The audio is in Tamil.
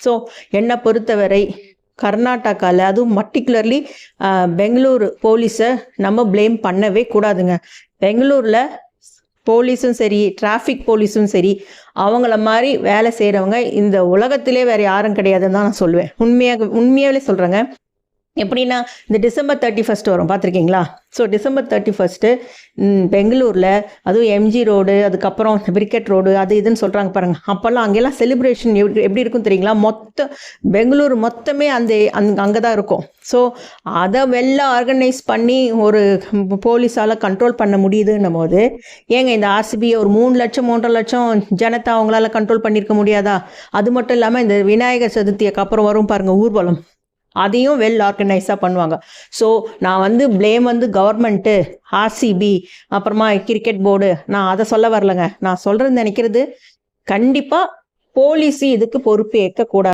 ஸோ என்னை பொறுத்தவரை கர்நாடகாவில் அதுவும் பர்டிகுலர்லி பெங்களூரு போலீஸை நம்ம ப்ளேம் பண்ணவே கூடாதுங்க. பெங்களூரில் போலீஸும் சரி, டிராஃபிக் போலீஸும் சரி, அவங்கள மாதிரி வேலை செய்கிறவங்க இந்த உலகத்திலே வேறு யாரும் கிடையாதுன்னு தான் நான் சொல்லுவேன். உண்மையாகவே சொல்கிறேங்க. எப்படின்னா இந்த டிசம்பர் 31 வரும் பார்த்துருக்கீங்களா? ஸோ டிசம்பர் 31 பெங்களூரில் அதுவும் எம்ஜி ரோடு, அதுக்கப்புறம் பிரிக்கெட் ரோடு, அது இதுன்னு சொல்கிறாங்க பாருங்கள். அப்போல்லாம் அங்கெல்லாம் செலிப்ரேஷன் எப்படி இருக்கும் தெரியுங்களா? பெங்களூர் மொத்தமே அங்கே தான் இருக்கும். ஸோ அதை ஆர்கனைஸ் பண்ணி ஒரு போலீஸால் கண்ட்ரோல் பண்ண முடியுதுன்னும் போது, ஏங்க இந்த ஆர்சிபி ஒரு 3 லட்சம் 3.5 லட்சம் ஜனத்தை அவங்களால கண்ட்ரோல் பண்ணியிருக்க முடியாதா? அது மட்டும் இல்லாமல் இந்த விநாயகர் சதுர்த்திக்கு அப்புறம் வரும் பாருங்கள் ஊர்வலம், அதையும் ஆர்கனைஸாக பண்ணுவாங்க. ஸோ நான் ப்ளேம் கவர்மெண்ட்டு, ஆர்சிபி, அப்புறமா கிரிக்கெட் போர்டு, நான் அதை சொல்ல வரலைங்க. நான் சொல்கிறது நினைக்கிறது, கண்டிப்பாக போலீஸு இதுக்கு பொறுப்பு ஏற்கக்கூடாது.